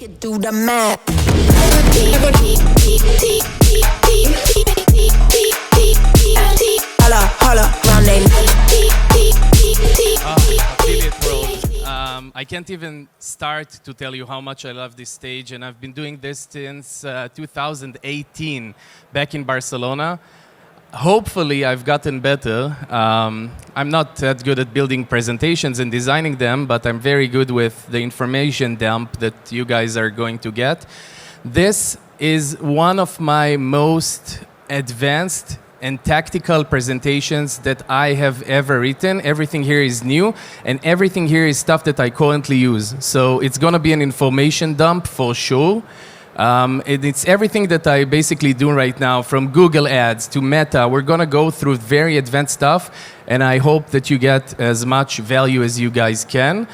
Do the math. Holla, my name. Affiliate world. I can't even start to tell you how much I love this stage, and I've been doing this since 2018 back in Barcelona. Hopefully, I've gotten better. I'm not that good at building presentations and designing them, but I'm very good with the information dump that you guys are going to get. This is one of my most advanced and tactical presentations that I have ever written. Everything here is new, and everything here is stuff that I currently use. So it's going to be an information dump for sure. It's everything that I basically do right now, from Google Ads to Meta. We're going to go through very advanced stuff, and I hope that you get as much value as you guys can.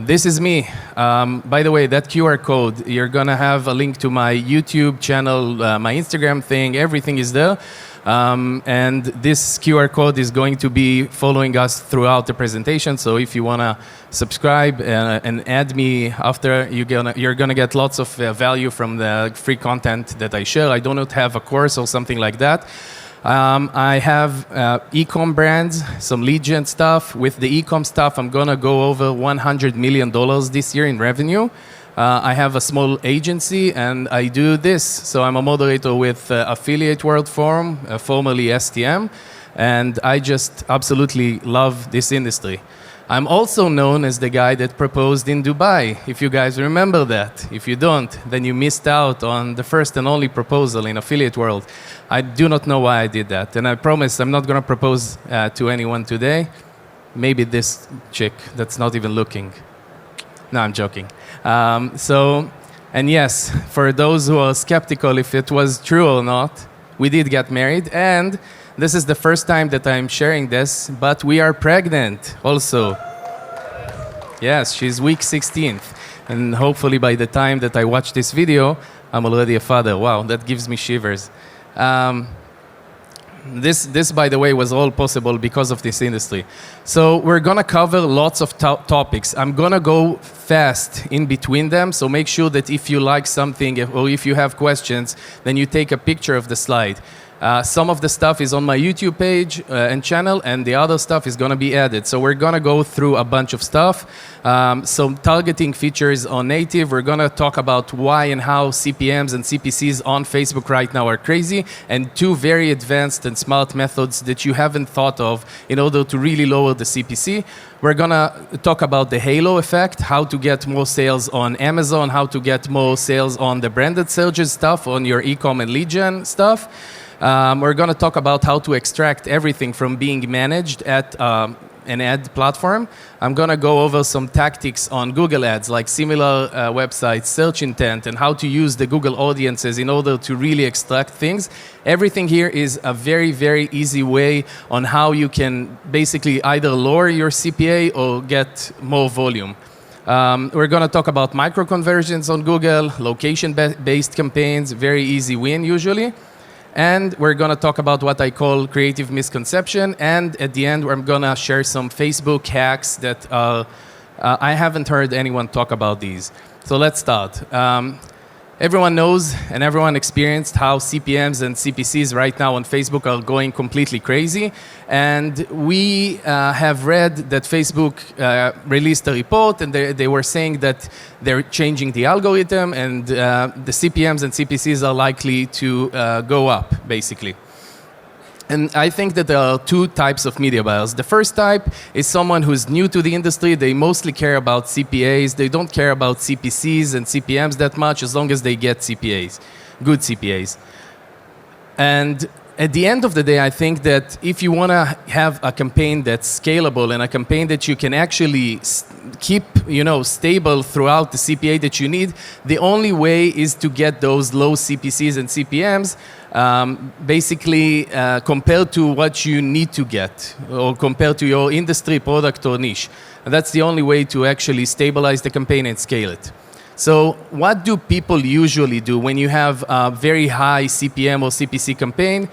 This is me. By the way, that QR code, you're going to have a link to my YouTube channel, my Instagram thing, everything is there. And this QR code is going to be following us throughout the presentation. So if you want to subscribe and add me after, you're gonna get lots of value from the free content that I share. I do not have a course or something like that. I have e-com brands, some lead gen stuff. With the e-com stuff, I'm gonna go over $100 million this year in revenue. I have a small agency, and I do this. So I'm a moderator with Affiliate World Forum, formerly STM, and I just absolutely love this industry. I'm also known as the guy that proposed in Dubai, if you guys remember that. If you don't, then you missed out on the first and only proposal in Affiliate World. I do not know why I did that, and I promise I'm not going to propose to anyone today. Maybe this chick that's not even looking. No, I'm joking. And yes, for those who are skeptical if it was true or not, we did get married, and this is the first time that I'm sharing this, but we are pregnant also. Yes, she's week 16th, and hopefully by the time that I watch this video, I'm already a father. Wow, that gives me shivers. This, by the way, was all possible because of this industry. So we're going to cover lots of topics. I'm going to go fast in between them, so make sure that if you like something or if you have questions, then you take a picture of the slide. Some of the stuff is on my YouTube page and channel, and the other stuff is going to be added. So we're going to go through a bunch of stuff. Some targeting features on native. We're going to talk about why and how CPMs and CPCs on Facebook right now are crazy, and two very advanced and smart methods that you haven't thought of in order to really lower the CPC. We're going to talk about the halo effect, how to get more sales on Amazon, how to get more sales on the branded searches stuff, on your e-com and lead gen stuff. We're going to talk about how to extract everything from being managed at an ad platform. I'm going to go over some tactics on Google Ads, like similar websites, search intent, and how to use the Google audiences in order to really extract things. Everything here is a very, very easy way on how you can basically either lower your CPA or get more volume. We're going to talk about micro conversions on Google, location-based campaigns, very easy win usually. And we're going to talk about what I call creative misconception. And at the end, I'm going to share some Facebook hacks that I haven't heard anyone talk about these. So let's start. Everyone knows and everyone experienced how CPMs and CPCs right now on Facebook are going completely crazy. And we have read that Facebook released a report, and they were saying that they're changing the algorithm, and the CPMs and CPCs are likely to go up, basically. And I think that there are two types of media buyers. The first type is someone who's new to the industry. They mostly care about CPAs. They don't care about CPCs and CPMs that much, as long as they get CPAs, good CPAs. And at the end of the day, I think that if you want to have a campaign that's scalable and a campaign that you can actually keep, stable throughout the CPA that you need, the only way is to get those low CPCs and CPMs basically compared to what you need to get, or compared to your industry, product, or niche. And that's the only way to actually stabilize the campaign and scale it. So what do people usually do when you have a very high CPM or CPC campaign?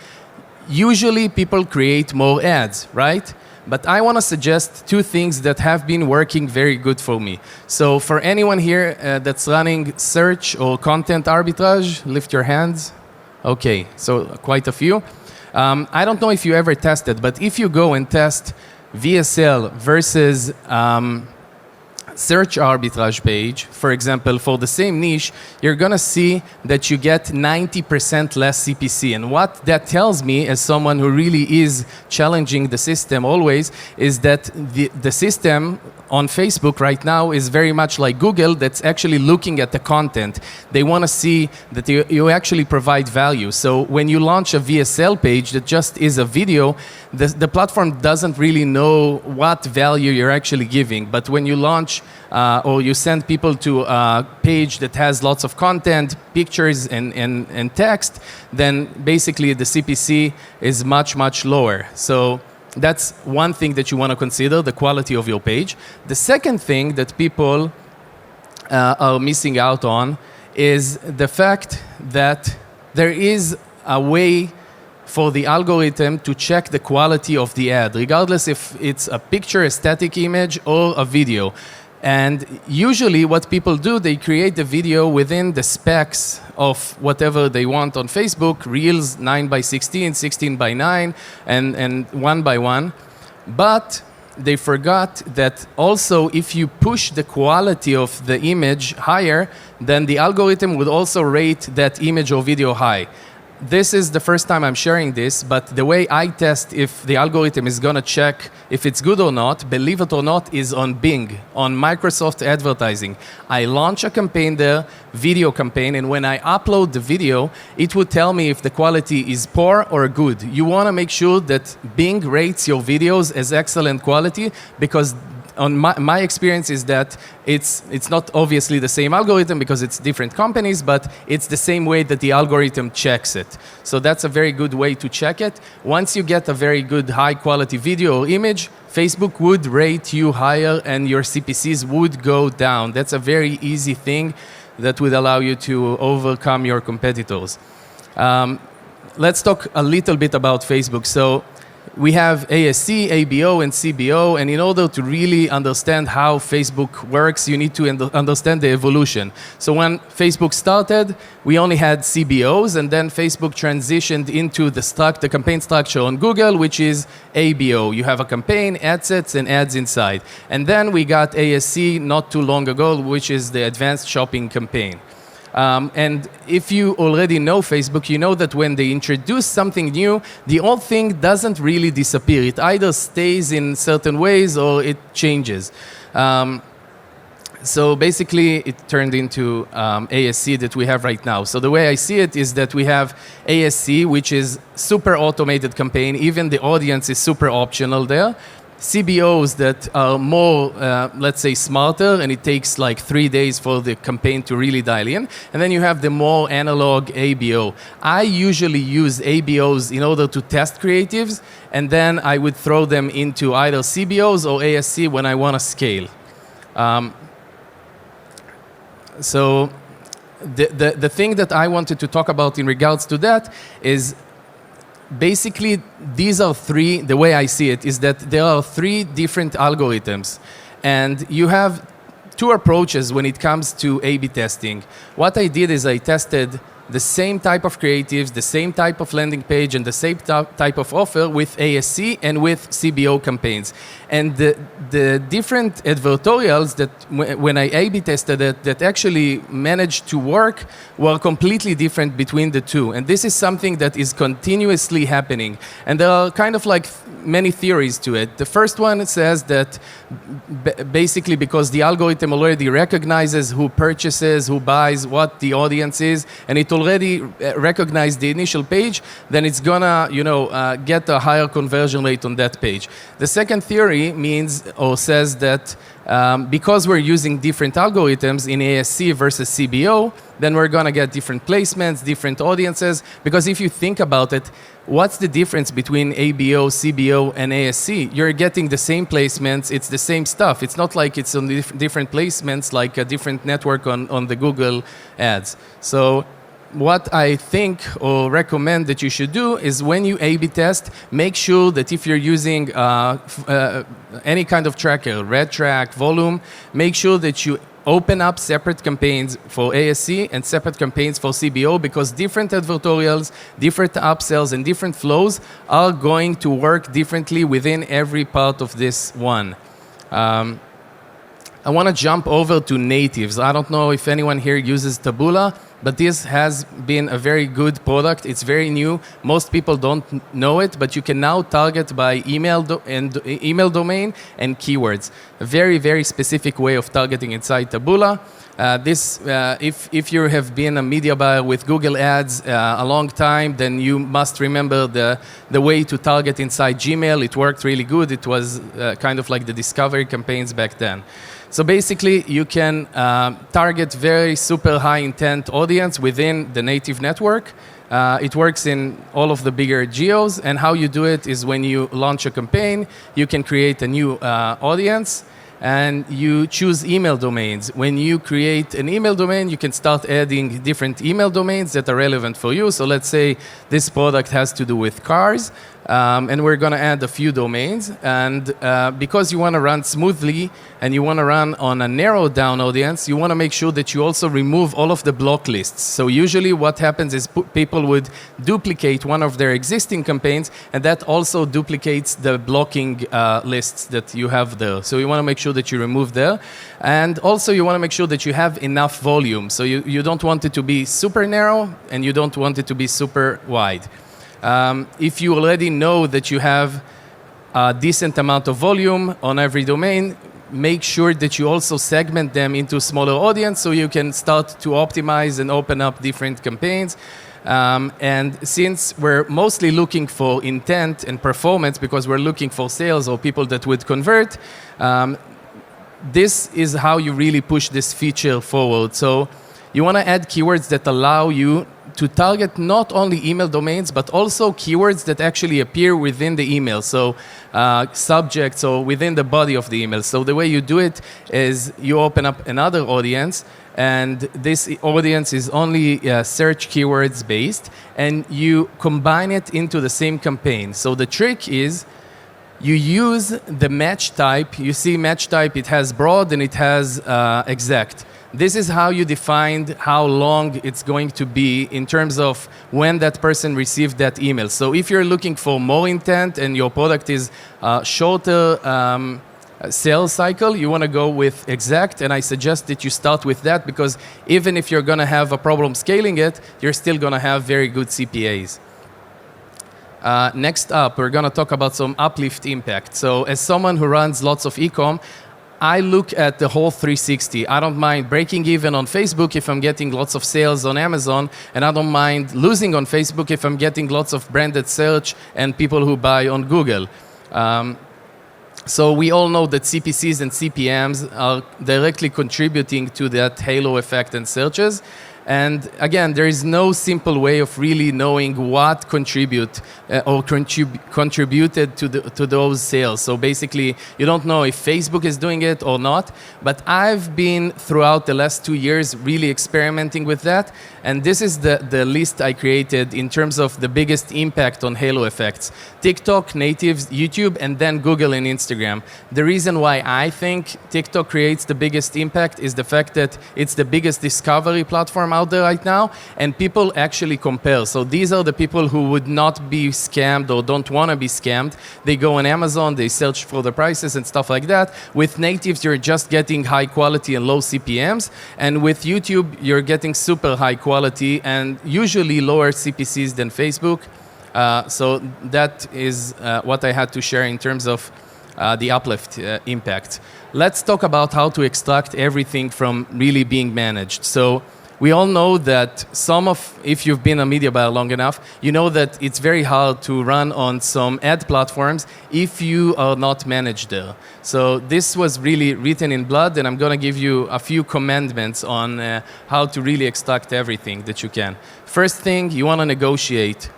Usually people create more ads, right? But I want to suggest two things that have been working very good for me. So for anyone here that's running search or content arbitrage, lift your hands. Okay, so quite a few. I don't know if you ever tested, but if you go and test VSL versus search arbitrage page, for example, for the same niche, you're going to see that you get 90% less CPC. And what that tells me, as someone who really is challenging the system always, is that the system on Facebook right now is very much like Google, that's actually looking at the content. They want to see that you actually provide value. So when you launch a VSL page that just is a video, the platform doesn't really know what value you're actually giving. But when you launch or you send people to a page that has lots of content, pictures and text, then basically the CPC is much, much lower. So that's one thing that you want to consider, the quality of your page. The second thing that people are missing out on is the fact that there is a way for the algorithm to check the quality of the ad, regardless if it's a picture, a static image, or a video. And usually what people do, they create the video within the specs of whatever they want on Facebook, Reels 9:16, 16:9, and 1:1. But they forgot that also if you push the quality of the image higher, then the algorithm would also rate that image or video high. This is the first time I'm sharing this, but the way I test if the algorithm is going to check if it's good or not, believe it or not, is on Bing, on Microsoft Advertising. I launch a campaign there, video campaign, and when I upload the video, it would tell me if the quality is poor or good. You want to make sure that Bing rates your videos as excellent quality, because on my experience is that it's not obviously the same algorithm because it's different companies, but it's the same way that the algorithm checks it. So that's a very good way to check it. Once you get a very good high quality video or image, Facebook would rate you higher and your CPCs would go down. That's a very easy thing that would allow you to overcome your competitors. Let's talk a little bit about Facebook. So we have ASC, ABO, and CBO, and in order to really understand how Facebook works, you need to understand the evolution. So when Facebook started, we only had CBOs, and then Facebook transitioned into the campaign structure on Google, which is ABO. You have a campaign, ad sets, and ads inside. And then we got ASC not too long ago, which is the advanced shopping campaign. And if you already know Facebook, you know that when they introduce something new, the old thing doesn't really disappear. It either stays in certain ways or it changes. So basically, it turned into ASC that we have right now. So the way I see it is that we have ASC, which is super automated campaign. Even the audience is super optional there. CBOs that are more, let's say, smarter, and it takes like 3 days for the campaign to really dial in. And then you have the more analog ABO. I usually use ABOs in order to test creatives, and then I would throw them into either CBOs or ASC when I want to scale. So the thing that I wanted to talk about in regards to that is basically, these are three, the way I see it, is that there are three different algorithms. And you have two approaches when it comes to A/B testing. What I did is I tested the same type of creatives, the same type of landing page, and the same type of offer with ASC and with CBO campaigns. And the different advertorials that when I A/B tested it, that actually managed to work were completely different between the two. And this is something that is continuously happening. And there are kind of like many theories to it. The first one says that basically because the algorithm already recognizes who purchases, who buys, what the audience is, and it already recognized the initial page, then it's gonna, get a higher conversion rate on that page. The second theory means or says that because we're using different algorithms in ASC versus CBO, then we're gonna get different placements, different audiences. Because if you think about it, what's the difference between ABO, CBO, and ASC? You're getting the same placements, it's the same stuff. It's not like it's on different placements, like a different network on the Google ads. So what I think or recommend that you should do is when you A/B test, make sure that if you're using any kind of tracker, red track, volume, make sure that you open up separate campaigns for ASC and separate campaigns for CBO, because different advertorials, different upsells, and different flows are going to work differently within every part of this one. I want to jump over to natives. I don't know if anyone here uses Taboola, but this has been a very good product. It's very new. Most people don't know it, but you can now target by email domain and keywords. A very, very specific way of targeting inside Taboola. If you have been a media buyer with Google Ads a long time, then you must remember the way to target inside Gmail. It worked really good. It was kind of like the discovery campaigns back then. So basically, you can target very super high intent audience within the native network. It works in all of the bigger geos, and how you do it is when you launch a campaign, you can create a new audience, and you choose email domains. When you create an email domain, you can start adding different email domains that are relevant for you. So let's say this product has to do with cars, and we're going to add a few domains. And because you want to run smoothly and you want to run on a narrowed down audience, you want to make sure that you also remove all of the block lists. So usually what happens is people would duplicate one of their existing campaigns, and that also duplicates the blocking lists that you have there. So you want to make sure that you remove there. And also you want to make sure that you have enough volume. So you don't want it to be super narrow, and you don't want it to be super wide. If you already know that you have a decent amount of volume on every domain, make sure that you also segment them into smaller audience so you can start to optimize and open up different campaigns. And since we're mostly looking for intent and performance because we're looking for sales or people that would convert, this is how you really push this feature forward. So you want to add keywords that allow you to target not only email domains, but also keywords that actually appear within the email. So subjects or within the body of the email. So the way you do it is you open up another audience, and this audience is only search keywords based, and you combine it into the same campaign. So the trick is you use the match type. You see match type, it has broad and it has exact. This is how you defined how long it's going to be in terms of when that person received that email. So if you're looking for more intent and your product is shorter sales cycle, you want to go with exact, and I suggest that you start with that, because even if you're going to have a problem scaling it, you're still going to have very good CPAs. Next up, we're going to talk about some uplift impact. So as someone who runs lots of e-com, I look at the whole 360. I don't mind breaking even on Facebook if I'm getting lots of sales on Amazon, and I don't mind losing on Facebook if I'm getting lots of branded search and people who buy on Google. So we all know that CPCs and CPMs are directly contributing to that halo effect in searches. And again, there is no simple way of really knowing what contributed to those sales. So basically, you don't know if Facebook is doing it or not. But I've been, throughout the last 2 years, really experimenting with that. And this is the list I created in terms of the biggest impact on halo effects. TikTok, natives, YouTube, and then Google and Instagram. The reason why I think TikTok creates the biggest impact is the fact that it's the biggest discovery platform out there right now, and people actually compare. So these are the people who would not be scammed or don't want to be scammed. They go on Amazon, they search for the prices and stuff like that. With natives, you're just getting high quality and low CPMs, and with YouTube, you're getting super high quality and usually lower CPCs than Facebook. So that is what I had to share in terms of the uplift impact. Let's talk about how to extract everything from really being managed. So we all know that if you've been a media buyer long enough, you know that it's very hard to run on some ad platforms if you are not managed there. So this was really written in blood, and I'm going to give you a few commandments on how to really extract everything that you can. First thing, you want to negotiate.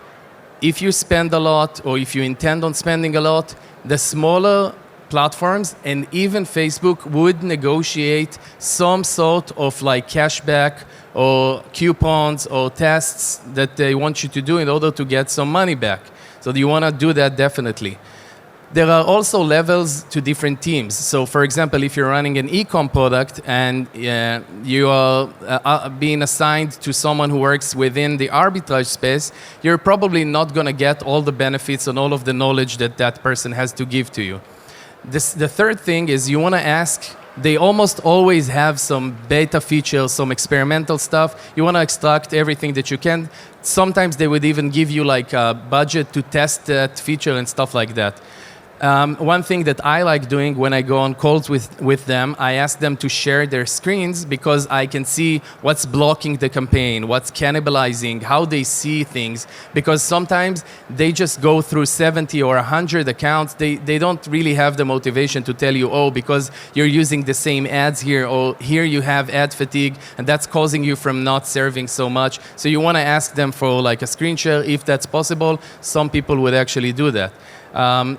If you spend a lot or if you intend on spending a lot, the smaller platforms, and even Facebook would negotiate some sort of like cashback or coupons or tests that they want you to do in order to get some money back. So you want to do that definitely. There are also levels to different teams. So for example, if you're running an e-com product and you are being assigned to someone who works within the arbitrage space, you're probably not going to get all the benefits and all of the knowledge that that person has to give to you. The third thing is you want to ask, they almost always have some beta features, some experimental stuff. You want to extract everything that you can. Sometimes they would even give you like a budget to test that feature and stuff like that. One thing that I like doing when I go on calls with them, I ask them to share their screens because I can see what's blocking the campaign, what's cannibalizing, how they see things. Because sometimes they just go through 70 or 100 accounts. They don't really have the motivation to tell you, oh, because you're using the same ads here, or here you have ad fatigue, and that's causing you from not serving so much. So you want to ask them for like a screen share if that's possible. Some people would actually do that.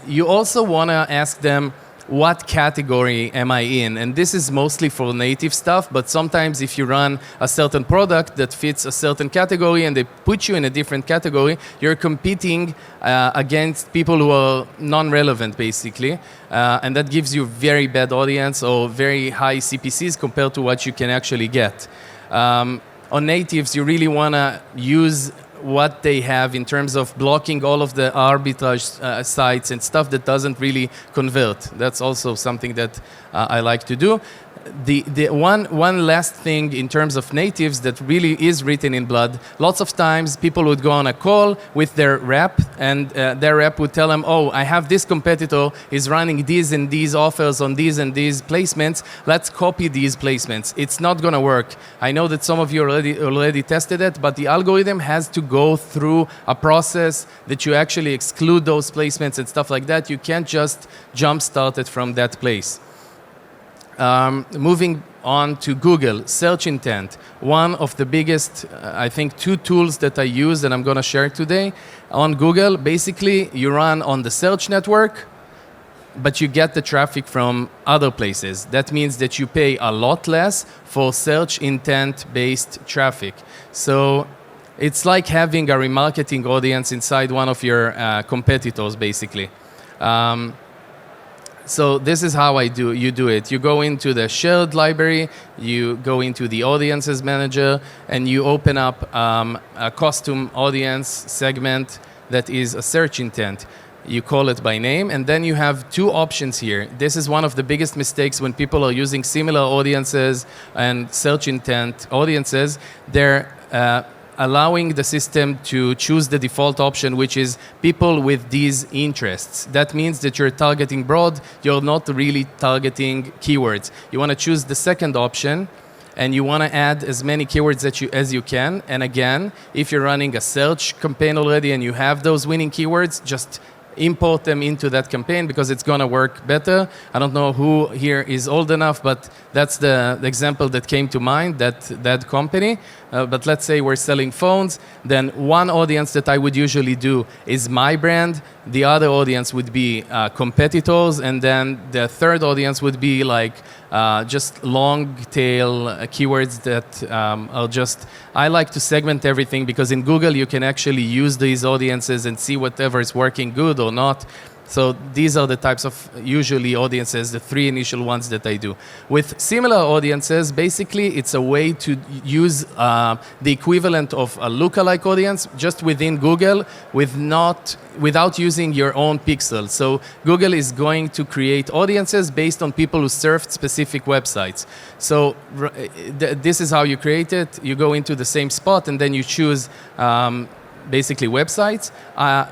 You also want to ask them, what category am I in? And this is mostly for native stuff, but sometimes if you run a certain product that fits a certain category and they put you in a different category, you're competing against people who are non-relevant, basically. And that gives you very bad audience or very high CPCs compared to what you can actually get. On natives, you really want to use what they have in terms of blocking all of the arbitrage sites and stuff that doesn't really convert. That's also something that I like to do. The one last thing in terms of natives that really is written in blood, lots of times people would go on a call with their rep and their rep would tell them, oh, I have this competitor is running these and these offers on these and these placements. Let's copy these placements. It's not going to work. I know that some of you already tested it, but the algorithm has to go through a process that you actually exclude those placements and stuff like that. You can't just jump start it from that place. Moving on to Google, search intent. One of the biggest, I think, two tools that I use that I'm going to share today. On Google, basically, you run on the search network, but you get the traffic from other places. That means that you pay a lot less for search intent-based traffic. So it's like having a remarketing audience inside one of your competitors, basically. So this is how you do it. You go into the shared library, you go into the audiences manager, and you open up a custom audience segment that is a search intent. You call it by name, and then you have two options here. This is one of the biggest mistakes when people are using similar audiences and search intent audiences. They're allowing the system to choose the default option, which is people with these interests. That means that you're targeting broad, you're not really targeting keywords. You want to choose the second option, and you want to add as many keywords as you can. And again, if you're running a search campaign already and you have those winning keywords, just import them into that campaign because it's going to work better. I don't know who here is old enough, but that's the example that came to mind, that company. But let's say we're selling phones, then one audience that I would usually do is my brand, the other audience would be competitors, and then the third audience would be like just long tail keywords that are just, I like to segment everything because in Google you can actually use these audiences and see whatever is working good or not. So these are the types of usually audiences, the three initial ones that I do. With similar audiences, basically it's a way to use the equivalent of a lookalike audience just within Google without using your own pixel. So Google is going to create audiences based on people who surfed specific websites. So this is how you create it. You go into the same spot and then you choose basically websites.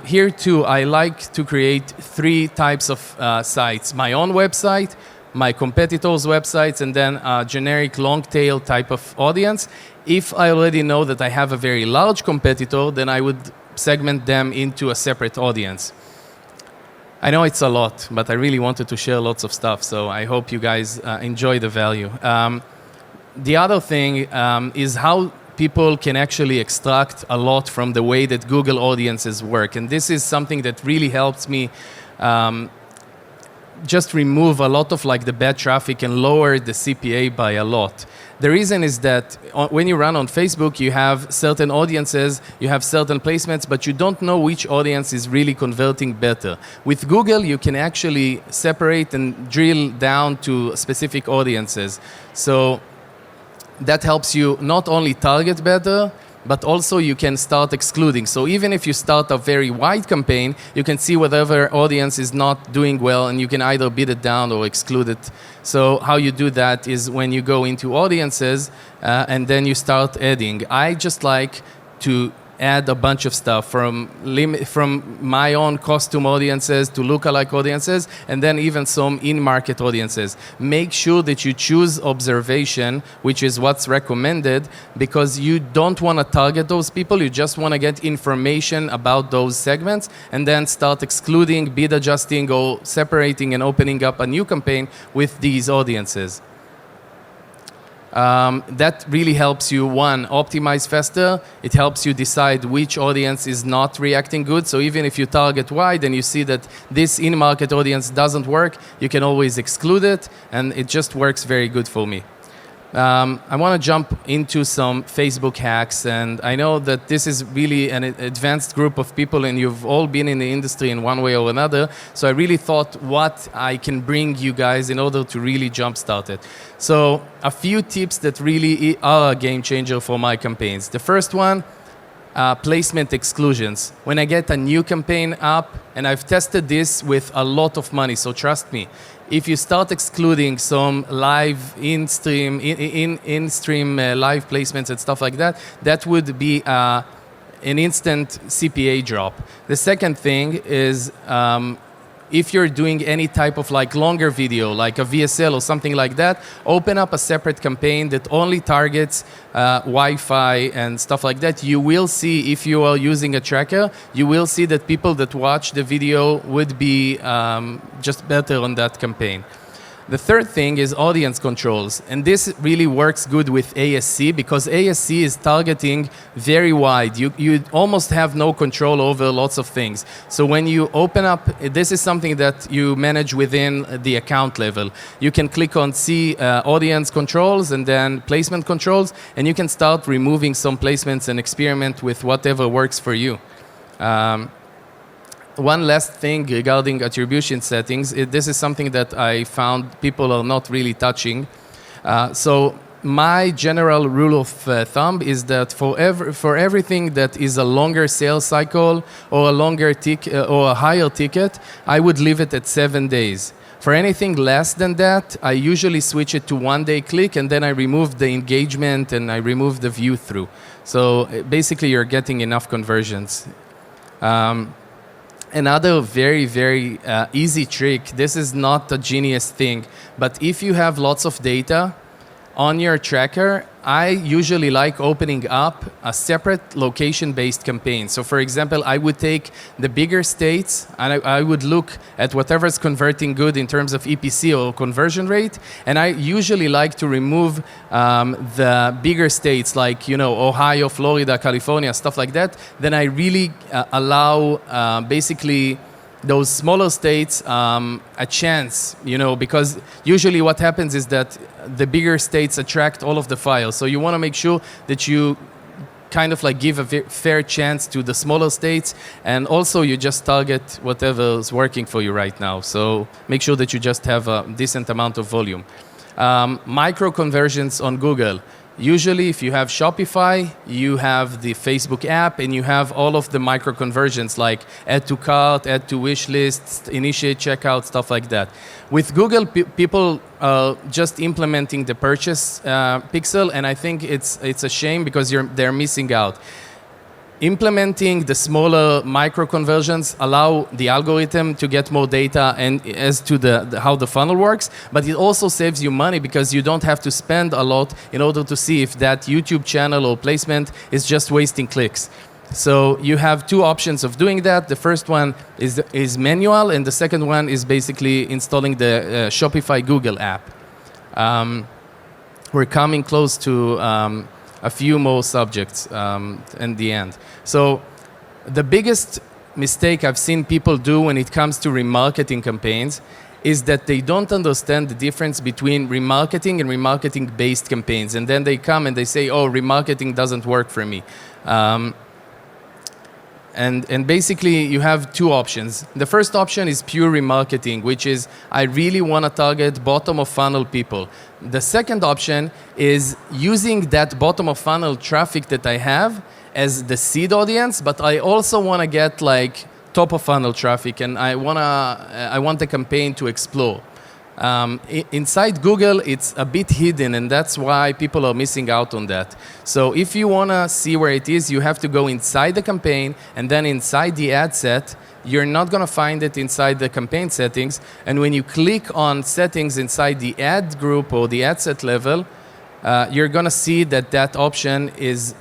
Here too, I like to create three types of sites. My own website, my competitors' websites, and then a generic long tail type of audience. If I already know that I have a very large competitor, then I would segment them into a separate audience. I know it's a lot, but I really wanted to share lots of stuff, so I hope you guys enjoy the value. The other thing is how people can actually extract a lot from the way that Google audiences work. And this is something that really helps me just remove a lot of like the bad traffic and lower the CPA by a lot. The reason is that when you run on Facebook, you have certain audiences, you have certain placements, but you don't know which audience is really converting better. With Google, you can actually separate and drill down to specific audiences. So that helps you not only target better, but also you can start excluding. So even if you start a very wide campaign, you can see whatever audience is not doing well, and you can either beat it down or exclude it. So how you do that is when you go into audiences and then you start adding. I just like to add a bunch of stuff from my own costume audiences to lookalike audiences, and then even some in-market audiences. Make sure that you choose observation, which is what's recommended, because you don't want to target those people. You just want to get information about those segments and then start excluding, bid adjusting, or separating and opening up a new campaign with these audiences. That really helps you, one, optimize faster. It helps you decide which audience is not reacting good. So even if you target wide and you see that this in-market audience doesn't work, you can always exclude it, and it just works very good for me. I want to jump into some Facebook hacks, and I know that this is really an advanced group of people, and you've all been in the industry in one way or another, so I really thought what I can bring you guys in order to really jumpstart it. So a few tips that really are a game changer for my campaigns. The first one, placement exclusions. When I get a new campaign up, and I've tested this with a lot of money, so trust me, if you start excluding some live in-stream live placements and stuff like that, that would be an instant CPA drop. The second thing is if you're doing any type of like longer video, like a VSL or something like that, open up a separate campaign that only targets Wi-Fi and stuff like that. You will see, if you are using a tracker, you will see that people that watch the video would be just better on that campaign. The third thing is audience controls, and this really works good with ASC because ASC is targeting very wide. You almost have no control over lots of things. So when you open up, this is something that you manage within the account level. You can click on see audience controls and then placement controls, and you can start removing some placements and experiment with whatever works for you. One last thing regarding attribution settings, this is something that I found people are not really touching. So my general rule of thumb is that for everything that is a longer sales cycle or a longer or a higher ticket, I would leave it at 7 days. For anything less than that, I usually switch it to 1 day click, and then I remove the engagement and I remove the view through. So basically you're getting enough conversions. Another very, very easy trick, this is not a genius thing, but if you have lots of data on your tracker, I usually like opening up a separate location-based campaign. So for example, I would take the bigger states and I would look at whatever's converting good in terms of EPC or conversion rate, and I usually like to remove the bigger states like, you know, Ohio, Florida, California, stuff like that. Then I really allow basically those smaller states a chance, you know, because usually what happens is that the bigger states attract all of the files. So you want to make sure that you kind of like give a fair chance to the smaller states, and also you just target whatever is working for you right now. So make sure that you just have a decent amount of volume. Micro conversions on Google. Usually, if you have Shopify, you have the Facebook app, and you have all of the micro conversions like add to cart, add to wish list, initiate checkout, stuff like that. With Google, people are just implementing the purchase pixel, and I think it's a shame because they're missing out. Implementing the smaller micro conversions allow the algorithm to get more data and as to how the funnel works, but it also saves you money because you don't have to spend a lot in order to see if that YouTube channel or placement is just wasting clicks. So you have two options of doing that. The first one is manual, and the second one is basically installing the Shopify Google app. We're coming close to a few more subjects in the end. So the biggest mistake I've seen people do when it comes to remarketing campaigns is that they don't understand the difference between remarketing and remarketing-based campaigns. And then they come and they say, oh, remarketing doesn't work for me. And basically, you have two options. The first option is pure remarketing, which is I really want to target bottom-of-funnel people. The second option is using that bottom-of-funnel traffic that I have as the seed audience, but I also want to get like top-of-funnel traffic, and I want the campaign to explore. Inside Google, it's a bit hidden, and that's why people are missing out on that. So if you want to see where it is, you have to go inside the campaign, and then inside the ad set, you're not going to find it inside the campaign settings. And when you click on settings inside the ad group or the ad set level, you're going to see that that option is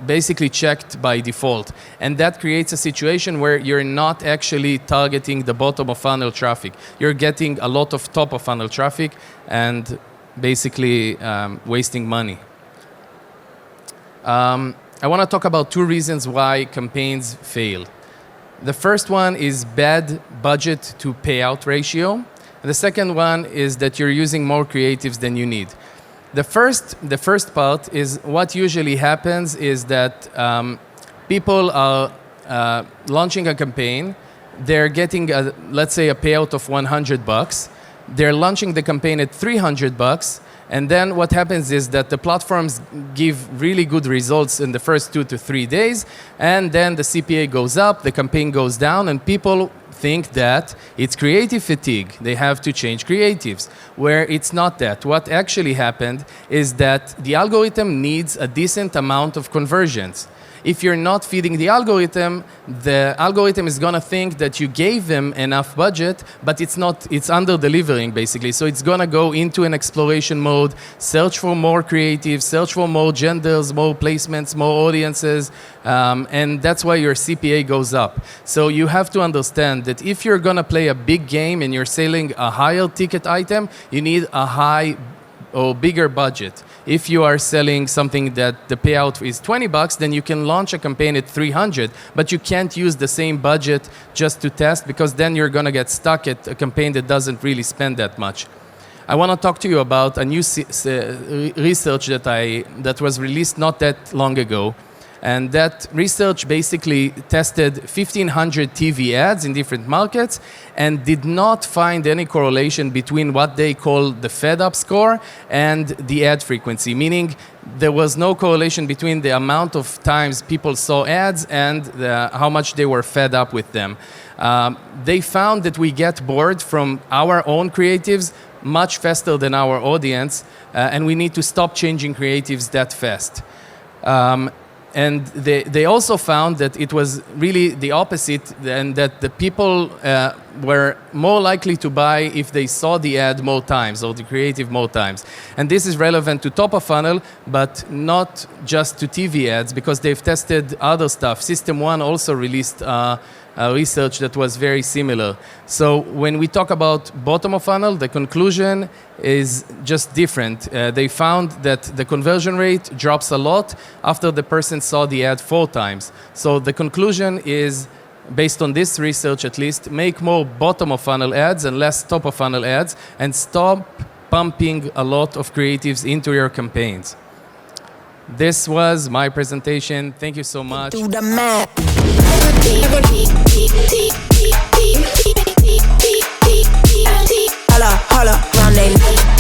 basically checked by default. And that creates a situation where you're not actually targeting the bottom of funnel traffic. You're getting a lot of top of funnel traffic and basically wasting money. I want to talk about two reasons why campaigns fail. The first one is bad budget to payout ratio. And the second one is that you're using more creatives than you need. The first part is what usually happens is that people are launching a campaign. They're getting, let's say, a payout of $100. They're launching the campaign at $300. And then what happens is that the platforms give really good results in the first 2 to 3 days. And then the CPA goes up, the campaign goes down, and people think that it's creative fatigue. They have to change creatives, where it's not that. What actually happened is that the algorithm needs a decent amount of conversions. If you're not feeding the algorithm is going to think that you gave them enough budget, but it's under-delivering, basically. So it's going to go into an exploration mode, search for more creatives, search for more genders, more placements, more audiences, and that's why your CPA goes up. So you have to understand that if you're going to play a big game and you're selling a higher ticket item, you need a high or bigger budget. If you are selling something that the payout is $20, then you can launch a campaign at 300, but you can't use the same budget just to test, because then you're going to get stuck at a campaign that doesn't really spend that much. I want to talk to you about a new research that was released not that long ago. And that research basically tested 1,500 TV ads in different markets and did not find any correlation between what they call the fed-up score and the ad frequency, meaning there was no correlation between the amount of times people saw ads and how much they were fed up with them. They found that we get bored from our own creatives much faster than our audience, and we need to stop changing creatives that fast. And they also found that it was really the opposite, and that the people were more likely to buy if they saw the ad more times or the creative more times. And this is relevant to top of funnel, but not just to TV ads, because they've tested other stuff. System 1 also released research that was very similar. So when we talk about bottom of funnel, the conclusion is just different. They found that the conversion rate drops a lot after the person saw the ad 4 times. So the conclusion is, based on this research at least, make more bottom of funnel ads and less top of funnel ads, and stop pumping a lot of creatives into your campaigns. This was my presentation. Thank you so much. Do the math. Holla, holla, round